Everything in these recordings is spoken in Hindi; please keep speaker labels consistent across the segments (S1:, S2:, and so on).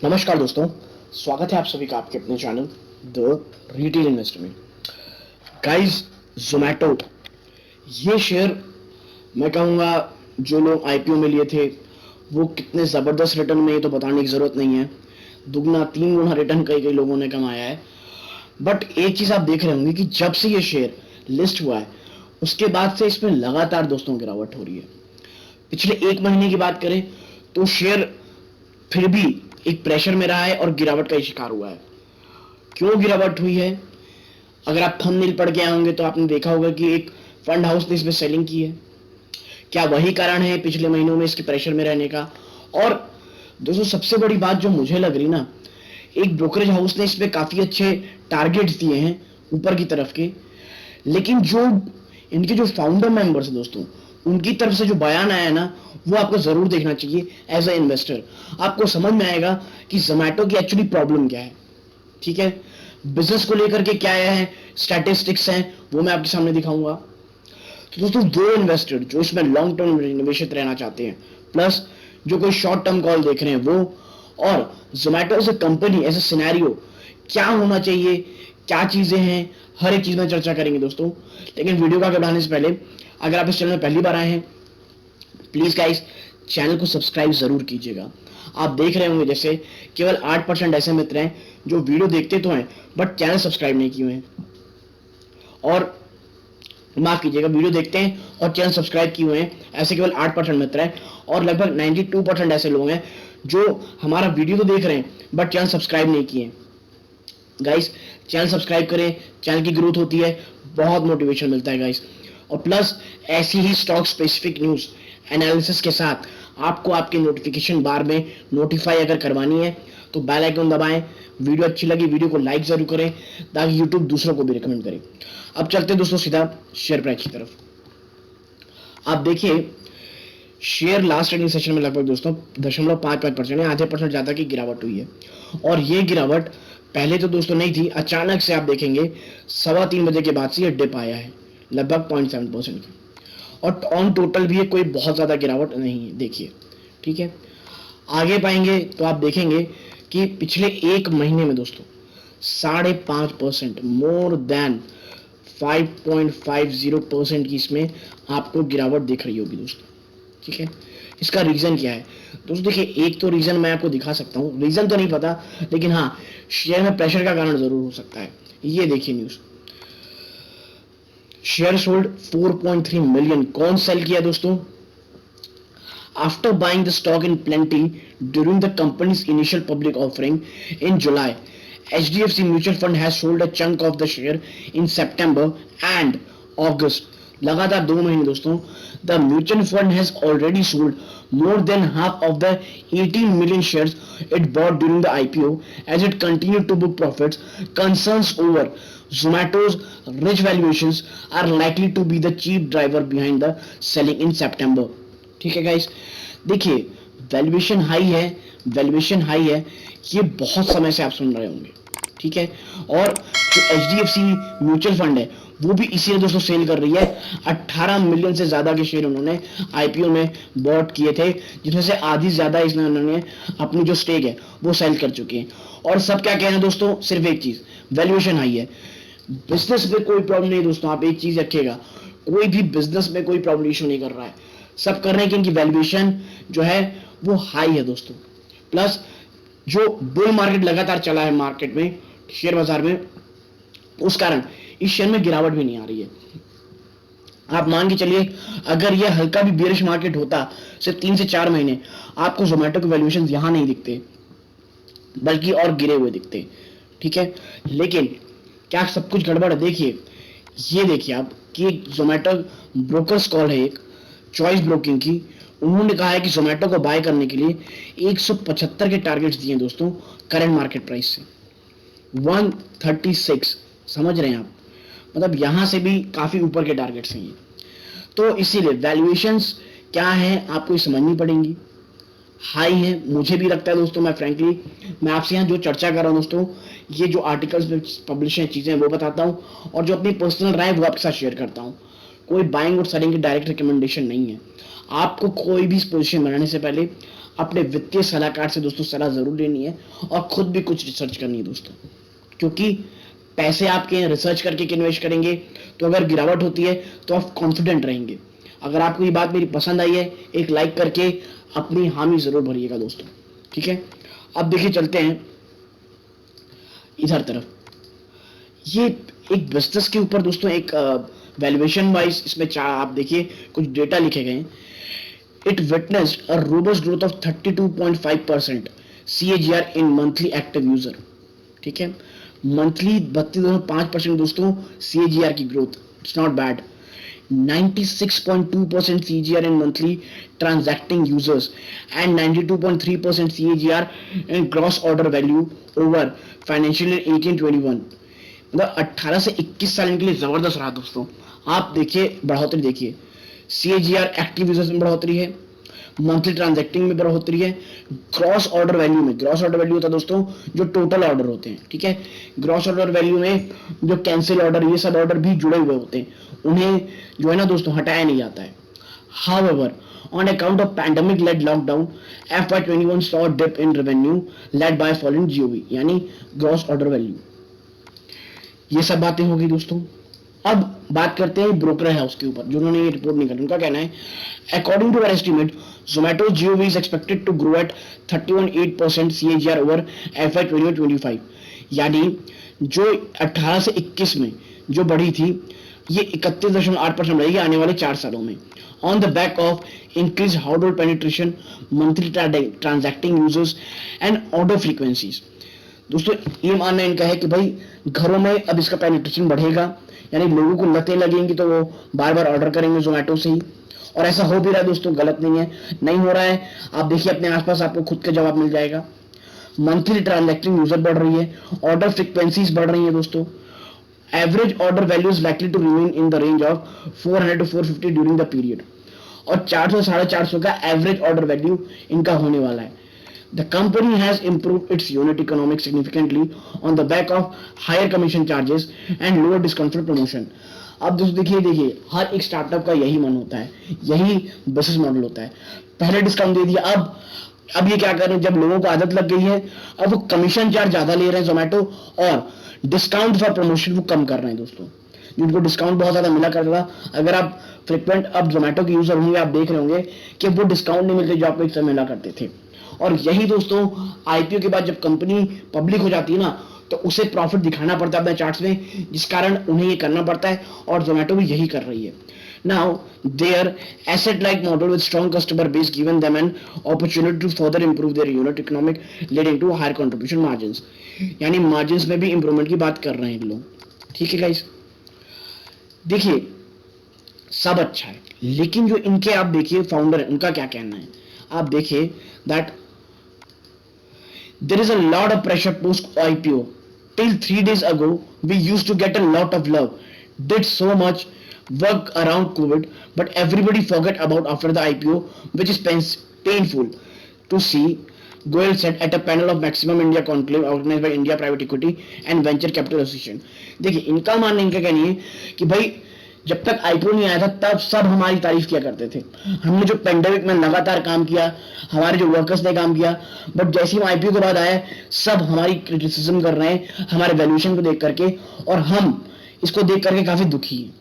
S1: नमस्कार दोस्तों, स्वागत है आप सभी का आपके अपने चैनल द रिटेल इन्वेस्टर में। गाइस, जोमैटो ये शेयर मैं कहूँगा जो लोग आईपीओ में लिए थे वो कितने ज़बरदस्त रिटर्न में, ये तो बताने की ज़रूरत नहीं है। दुगना तीन गुना रिटर्न कई कई लोगों ने कमाया है। बट एक चीज़ आप देख रहे होंगे कि जब से ये शेयर लिस्ट हुआ है उसके बाद से इसमें लगातार दोस्तों गिरावट हो रही है। पिछले एक महीने की बात करें तो शेयर फिर भी एक प्रेशर में रहा है और गिरावट का शिकार हुआ है। क्यों गिरावट हुई है? अगर आप थंबनेल पढ़ के आए होंगे तो आपने देखा होगा कि एक फंड हाउस ने इसमें सेलिंग की है। क्या वही कारण है पिछले महीनों में इसके प्रेशर में रहने का? और दोस्तों सबसे बड़ी बात जो मुझे लग रही ना, एक ब्रोकरेज हाउस ने इसमें काफी अच्छे टारगेट्स दिए हैं ऊपर की तरफ के, लेकिन जो इनके जो फाउंडर मेंबर्स हैं दोस्तों, उनकी तरफ से जो बयान आया ना, वो आपको जरूर देखना चाहिए। एज अ इन्वेस्टर आपको समझ में आएगा कि जोमैटो की एक्चुअली प्रॉब्लम क्या है। ठीक है, बिजनेस को लेकर के क्या है, स्टैटिस्टिक्स हैं, वो मैं आपके सामने दिखाऊंगा। तो दोस्तों वो इन्वेस्टर जो इसमें लॉन्ग टर्म निवेशित रहना चाहते हैं, प्लस जो कोई शॉर्ट टर्म कॉल देख रहे हैं वो, और Zomato as a company as a scenario क्या होना चाहिए, क्या चीजें हैं, हर एक चीज में चर्चा करेंगे दोस्तों। लेकिन वीडियो को आगे बढ़ाने से पहले अगर आप इस चैनल में पहली बार आए हैं, प्लीज गाइस चैनल को सब्सक्राइब जरूर कीजिएगा। आप देख रहे होंगे जैसे केवल 8% ऐसे मित्र हैं जो वीडियो देखते तो हैं बट चैनल सब्सक्राइब नहीं किए हैं, और माफ कीजिएगा वीडियो देखते हैं और चैनल सब्सक्राइब किए हुए हैं, ऐसे केवल 8% मित्र हैं। और लगभग 92% ऐसे लोग हैं जो हमारा वीडियो तो देख रहे हैं बट चैनल सब्सक्राइब नहीं किए। गाइस चैनल सब्सक्राइब करें, चैनल की ग्रोथ होती है, बहुत मोटिवेशन मिलता है गाइस। और प्लस ऐसी ही स्टॉक स्पेसिफिक न्यूज एनालिसिस के साथ आपको आपके नोटिफिकेशन बार में नोटिफाई अगर करवानी है तो बेल आइकन दबाएं। वीडियो अच्छी लगी वीडियो को लाइक जरूर करें ताकि यूट्यूब दूसरों को भी रिकमेंड करे। अब चलते हैं दोस्तों सीधा शेयर प्राइस की तरफ। आप देखिए शेयर लास्ट ट्रेडिंग सेशन में लगभग दोस्तों 0.55% है, आधे परसेंट ज्यादा की गिरावट हुई है। और ये गिरावट पहले तो दोस्तों नहीं थी, अचानक से आप देखेंगे 3:15 बजे के बाद से ये डिप आया है लगभग 0.7% की। और ऑन टोटल भी ये कोई बहुत ज्यादा गिरावट नहीं है, देखिए। ठीक है, आगे पाएंगे तो आप देखेंगे कि पिछले एक महीने में दोस्तों 5.5%, मोर देन 5.50% की इसमें आपको गिरावट दिख रही होगी दोस्तों। ठीक है, इसका रीजन क्या है दोस्तों? देखिए एक तो रीजन मैं आपको दिखा सकता हूँ, रीजन तो नहीं पता, लेकिन हाँ शेयर में प्रेशर का कारण जरूर हो सकता है। ये देखिए न्यूज, शेयर सोल्ड 4.3 मिलियन। कौन सेल किया दोस्तों? After buying the stock in plenty during the company's initial public offering in July, HDFC mutual fund has sold a chunk of the share in September and August. लगातार 2 महीने दोस्तों the mutual fund has already sold more than half of the 18 million shares it bought during the IPO as it continued to book profits. Concerns over Zomato's rich valuations are likely to be the chief driver behind the selling in September. ठीक है गाइस, देखिए वैल्यूएशन हाई है, वैल्यूएशन हाई है, ये बहुत समय से आप सुन रहे होंगे। ठीक है, और जो HDFC म्यूचुअल फंड है वो भी इसीलिए दोस्तों सेल कर रही है। 18 मिलियन से ज्यादा के शेयर उन्होंने आईपीओ में बॉट किए थे, जिसमें से आधी ज्यादा इसमें उन्होंने अपनी जो स्टेक है वो सेल कर चुके हैं। और सब क्या कह रहे हैं दोस्तों? सिर्फ एक चीज, वैल्यूएशन हाई है। बिजनेस में कोई प्रॉब्लम नहीं दोस्तों, आप एक चीज रखिएगा, कोई भी बिजनेस में कोई प्रॉब्लम इशू नहीं कर रहा है, सब कर रहे हैं कि इनकी वैल्यूएशन जो है वो हाई है दोस्तों। प्लस जो बुल मार्केट लगातार चला है मार्केट में, शेयर बाजार में, उस कारण इस शेयर में गिरावट भी नहीं आ रही है। आप मान के चलिए अगर यह हल्का भी बेरिश मार्केट होता सिर्फ 3 से 4 महीने, आपको जोमेटो के वैल्यूएशन यहां नहीं दिखते बल्कि और गिरे हुए दिखते। ठीक है, लेकिन क्या सब कुछ गड़बड़ है? देखिए ये देखिए आप कि जोमेटो ब्रोकर्स कॉल है एक चॉइस ब्रोकिंग की, उन्होंने कहा है कि जोमेटो को बाय करने के लिए 175 के टारगेट्स दिए दोस्तों करंट मार्केट प्राइस से 136। समझ रहे हैं आप? मतलब यहां से भी काफी ऊपर के टारगेट्स हैं ये। तो इसीलिए वैल्यूएशंस क्या है आपको समझनी पड़ेंगी, हाई है मुझे भी लगता है दोस्तों। मैं फ्रैंकली मैं आपसे यहाँ जो चर्चा कर रहा हूँ दोस्तों, ये जो आर्टिकल्स में पब्लिश हैं चीजें वो बताता हूँ, और जो अपनी पर्सनल राय वो आपके साथ शेयर करता हूँ। कोई बाइंग और सेलिंग की डायरेक्ट रिकमेंडेशन नहीं है। आपको कोई भी पोजीशन बनाने से पहले अपने वित्तीय सलाहकार से दोस्तों सलाह जरूर लेनी है और खुद भी कुछ रिसर्च करनी है दोस्तों, क्योंकि पैसे आपके रिसर्च करके इन्वेस्ट करेंगे तो अगर गिरावट होती है तो आप कॉन्फिडेंट रहेंगे। अगर आपको ये बात मेरी पसंद आई है, एक लाइक करके अपनी हामी जरूर भरिएगा दोस्तों, ठीक है। अब देखिए चलते हैं इधर तरफ। ये एक बिजनेस के ऊपर दोस्तों एक वैल्यूएशन वाइज इसमें आप देखिए कुछ डेटा लिखे गए हैं। It witnessed a robust growth of 32.5% CAGR in monthly active user, ठीक है। मंथली 32.5% दोस्तों CAGR की growth, it's not bad. 96.2% CAGR in monthly transacting users and 92.3% CAGR in gross order value over financial year 18-21। मतलब 18 से 21 साल इनके लिए जबरदस्त रहा दोस्तों। आप देखिए बढ़ोतरी देखिए, CAGR एक्टिव यूजर्स में बढ़ोतरी है, मंथली ट्रांजैक्टिंग में बढ़ोतरी है, ग्रॉस ऑर्डर वैल्यू में, ग्रॉस ऑर्डर वैल्यू होता है दोस्तों जो टोटल ऑर्डर होते हैं, ठीक है। ग्रॉस ऑर्डर वैल्यू में जो कैंसिल ऑर्डर ये सब ऑर्डर भी जुड़े हुए होते हैं, उन्हें जो है ना दोस्तों हटाया नहीं जाता है। However, on account of pandemic-led lockdown, FY21 saw a dip in revenue led by falling GOV, यानी ग्रॉस ऑर्डर वैल्यू। ये सब बातें होगी दोस्तों। अब बात करते हैं ब्रोकर हाउस के ऊपर, जिन्होंने ये रिपोर्ट निकाली, उनका कहना है according to estimate Zomato GOV is expected to grow at 31.8% CAGR over FY2025, यानी जो 18 से 21 में जो बढ़ी थी ये 31.8% रहेगी आने वाले 4 सालों में, on the back of increase household penetration, monthly transacting users and order frequencies. दोस्तों ये मानना इनका है कि भाई घरों में अब इसका पेनिट्रेशन बढ़ेगा, यानी लोगों को लतें लगेंगी तो वो बार बार ऑर्डर करेंगे जोमेटो से ही, और ऐसा हो भी रहा है दोस्तों, गलत नहीं है, नहीं हो रहा है, आप देखिए अपने आसपास आपको खुद का जवाब मिल जाएगा। मंथली ट्रांजैक्टिंग यूजर बढ़ रही है, ऑर्डर फ्रीक्वेंसीज बढ़ रही है दोस्तों। Average order value is likely to remain in the range of 400 to 450 during the period, और 400 450 का एवरेज ऑर्डर वैल्यू इनका होने वाला है। The company has improved its unit economics significantly on the back of higher commission charges and lower discount for promotion। अब दोस्तों देखिए हर एक स्टार्टअप का यही मन होता है, यही बिजनेस मॉडल होता है, पहले डिस्काउंट दे दिया, अब ये क्या कर रहे हैं, जब लोगों को आदत लग गई है अब वो कमीशन चार्ज ज्यादा ले रहे हैं जोमेटो और डिस्काउंट फॉर प्रमोशन वो कम कर रहे हैं दोस्तों। जिनको डिस्काउंट बहुत ज्यादा मिला करता था, अगर आप फ्रिक्वेंट अब जोमेटो के यूजर होंगे आप देख रहे होंगे कि वो डिस्काउंट नहीं मिलते जो आपको एक समय मिला करते थे। और यही दोस्तों IPO के बाद जब कंपनी पब्लिक हो जाती है ना तो उसे प्रॉफिट दिखाना पड़ता है अपने चार्ट्स में, जिस कारण उन्हें ये करना पड़ता है, और जोमेटो भी यही कर रही है। Now their asset light model with strong customer base given them an opportunity to further improve their unit economic leading to higher contribution margins, यानी मार्जिन्स में भी इंप्रूवमेंट की बात कर रहे हैं लोग, ठीक है गाइस। देखिए सब अच्छा है, लेकिन जो इनके आप देखिए फाउंडर है उनका क्या कहना है, आप देखिए that there is a lot of pressure post IPO. Till 3 days ago we used to get a lot of love, did so much work around COVID, but everybody forget about after the IPO, which is painful to see, Goel said at a panel of Maximum India Conclave organized by India Private Equity and Venture Capital Association। देखिए इनका मानना, इनका कहना है कि भाई जब तक IPO नहीं आया था तब सब हमारी तारीफ किया करते थे, हमने जो पेंडेमिक में लगातार काम किया, हमारे जो वर्कर्स ने काम किया, बट जैसे ही IPO के बाद आया सब हमारी क्रिटिसिज्म कर रहे हैं हमारे वैल्यूएशन को देख करके, और हम इसको देख करके काफी दुखी हैं।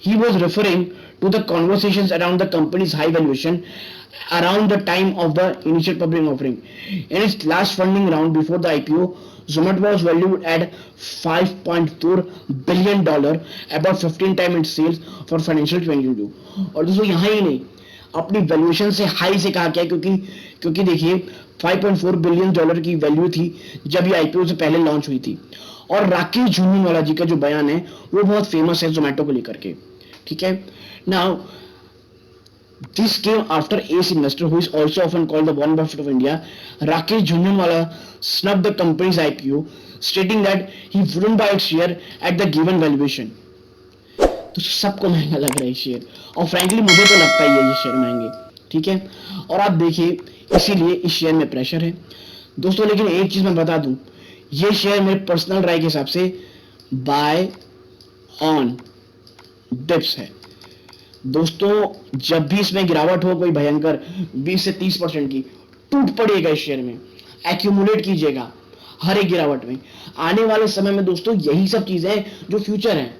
S1: He was referring to the conversations around the company's high valuation around the time of the initial public offering. In its last funding round before the IPO, Zomato was valued at $5.4 billion, about 15 times its sales for financial 2022। और दोस्तों यहाँ ही नहीं, अपनी वैल्यूएशन से हाई से कहा क्या, क्योंकि देखिए $5.4 बिलियन की वैल्यू थी जब ये IPO से पहले लॉन्च हुई थी। और राकेश झुनझुनवाला जी का जो बयान है वो बहुत फेमस है जोमेटो को लेकर के, ठीक है। Now this came after ace investor who is also often called the Warren Buffett of India, Rakesh Jhunjhunwala, snubbed the company's IPO, stating that he wouldn't buy its share at the given valuation। तो सबको महंगा लग रहा है शेयर, और फ्रैंकली मुझे तो लगता ही है ये शेयर महंगे, ठीक है। और आप देखिए इसीलिए इस शेयर में प्रेशर है दोस्तों। लेकिन एक चीज मैं बता दूं, ये शेयर मेरे पर्सनल राय के हिसाब से बाय ऑन डिप्स है दोस्तों। जब भी इसमें गिरावट हो कोई भयंकर 20 से 30% की, टूट पड़ेगा इस शेयर में, एक्यूमुलेट कीजिएगा हर एक गिरावट में। आने वाले समय में दोस्तों यही सब चीजें हैं जो फ्यूचर है।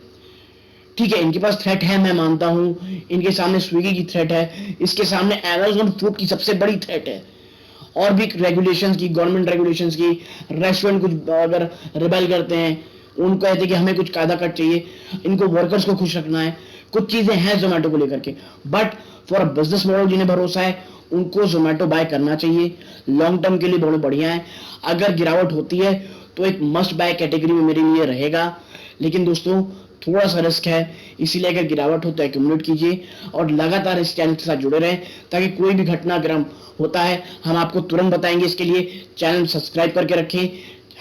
S1: ठीक है, इनके पास थ्रेट है, मैं मानता हूं, इनके सामने स्विगी की थ्रेट है, इसके सामने अमेजोन फूड की सबसे बड़ी थ्रेट है, और भी रेगुलेशंस की, गवर्नमेंट रेगुलेशंस की, रेस्टोरेंट कुछ अगर रिबेल करते हैं, उनको कहते हैं कि हमें कुछ कायदा कट चाहिए, इनको वर्कर्स को खुश रखना है, कुछ चीजें हैं जोमेटो को लेकर के। But for a business model जिन्हें भरोसा है उनको जोमेटो बाय करना चाहिए, लॉन्ग टर्म के लिए बहुत बढ़िया है। अगर गिरावट होती है तो एक मस्ट बाय कैटेगरी में मेरे लिए रहेगा, लेकिन दोस्तों थोड़ा सा रिस्क है, इसीलिए अगर गिरावट हो तो एक्यूमुलेट कीजिए और लगातार इस चैनल के साथ जुड़े रहें, ताकि कोई भी घटनाक्रम होता है हम आपको तुरंत बताएंगे। इसके लिए चैनल सब्सक्राइब करके रखें।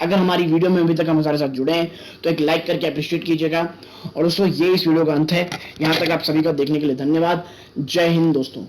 S1: अगर हमारी वीडियो में अभी तक हमारे साथ जुड़े हैं तो एक लाइक करके अप्रिशिएट कीजिएगा। और दोस्तों ये इस वीडियो का अंत है, यहाँ तक आप सभी का देखने के लिए धन्यवाद। जय हिंद दोस्तों।